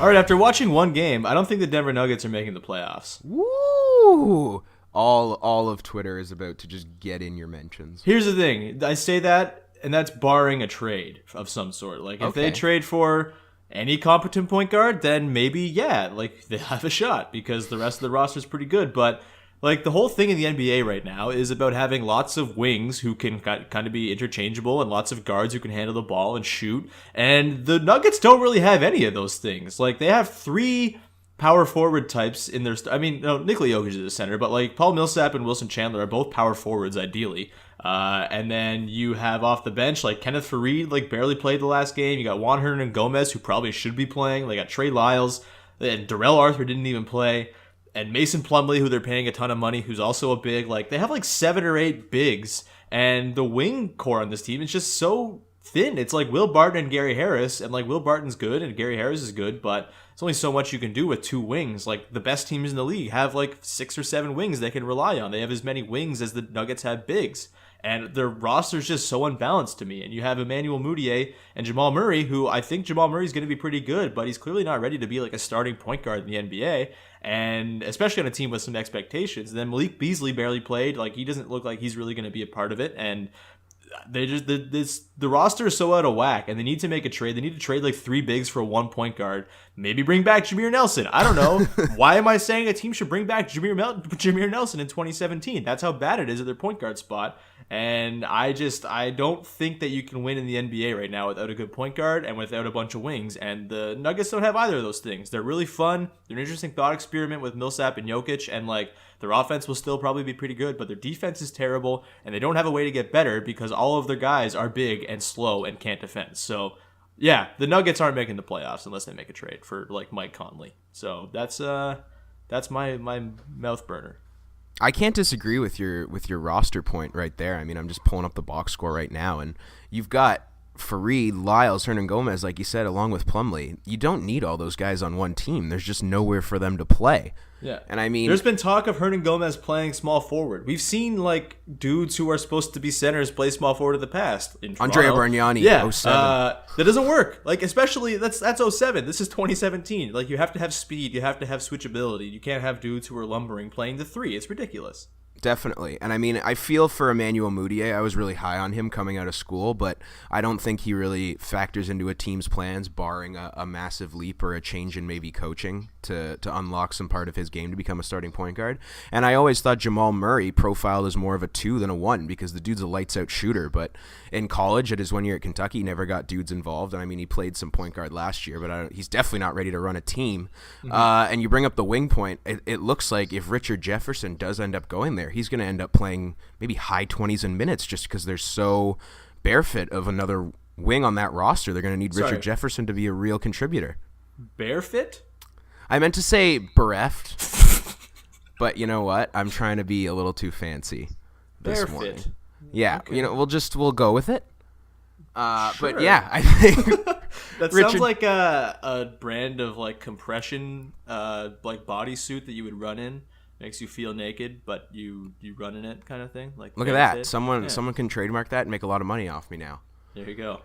All right, after watching one game, I don't think the Denver Nuggets are making the playoffs. Woo! All of Twitter is about to just get in your mentions. Here's the thing. I say that, and that's barring a trade of some sort. Like, if they trade for any competent point guard, then maybe, yeah, like, they have a shot because the rest of the roster is pretty good. But, like, the whole thing in the NBA right now is about having lots of wings who can kind of be interchangeable and lots of guards who can handle the ball and shoot. And the Nuggets don't really have any of those things. Like, they have three power forward types in their... Nikola Jokic is the center, but, like, Paul Millsap and Wilson Chandler are both power forwards, ideally. And then you have off the bench, like, Kenneth Faried, like, barely played the last game. You got Juan Hernan-Gomez, who probably should be playing. They got Trey Lyles, and Darrell Arthur didn't even play. And Mason Plumlee, who they're paying a ton of money, who's also a big. Like, they have like 7 or 8 bigs, and the wing core on this team is just so thin. It's like Will Barton and Gary Harris, and like Will Barton's good and Gary Harris is good, but it's only so much you can do with 2 wings. Like, the best teams in the league have like 6 or 7 wings they can rely on. They have as many wings as the Nuggets have bigs. And their roster's just so unbalanced to me. And you have Emmanuel Mudiay and Jamal Murray, who I think Jamal Murray's going to be pretty good, but he's clearly not ready to be like a starting point guard in the NBA. And especially on a team with some expectations. And then Malik Beasley barely played. Like, he doesn't look like he's really going to be a part of it. And they just the roster is so out of whack, and they need to make a trade. They need to trade like 3 bigs for 1 point guard. Maybe bring back Jameer Nelson. I don't know. Why am I saying a team should bring back Jameer Nelson in 2017? That's how bad it is at their point guard spot. And I don't think that you can win in the NBA right now without a good point guard and without a bunch of wings. And the Nuggets don't have either of those things. They're really fun. They're an interesting thought experiment with Millsap and Jokic, and like their offense will still probably be pretty good, but their defense is terrible, and they don't have a way to get better because all of their guys are big and slow and can't defend. So yeah, the Nuggets aren't making the playoffs unless they make a trade for like Mike Conley. So that's my mouth burner. I can't disagree with your roster point right there. I mean, I'm just pulling up the box score right now, and you've got Faried, Lyles, Hernan-Gomez, like you said, along with Plumlee. You don't need all those guys on one team. There's just nowhere for them to play. Yeah. And I mean, there's been talk of Hernan-Gomez playing small forward. We've seen like dudes who are supposed to be centers play small forward in the past. In Andrea Bargnani, yeah, 07. That doesn't work. Like, especially that's 07. This is 2017. Like, you have to have speed. You have to have switchability. You can't have dudes who are lumbering playing the 3. It's ridiculous. Definitely. And I mean, I feel for Emmanuel Mudiay. I was really high on him coming out of school, but I don't think he really factors into a team's plans, barring a massive leap or a change in maybe coaching to unlock some part of his game to become a starting point guard. And I always thought Jamal Murray profiled as more of a 2 than a 1 because the dude's a lights-out shooter. But in college, at his 1 year at Kentucky, he never got dudes involved. And I mean, he played some point guard last year, but he's definitely not ready to run a team. Mm-hmm. And you bring up the wing point. It looks like if Richard Jefferson does end up going there, he's going to end up playing maybe high 20s in minutes just because they're so barefit of another wing on that roster. They're going to need Richard Jefferson to be a real contributor. Barefit? I meant to say bereft, but you know what? I'm trying to be a little too fancy this morning. Yeah, okay. We'll go with it. Sure. But yeah, I think that sounds like a brand of like compression, like bodysuit that you would run in. Makes you feel naked, but you run in it, kind of thing. Like, look at that! Someone can trademark that and make a lot of money off me now. There you go.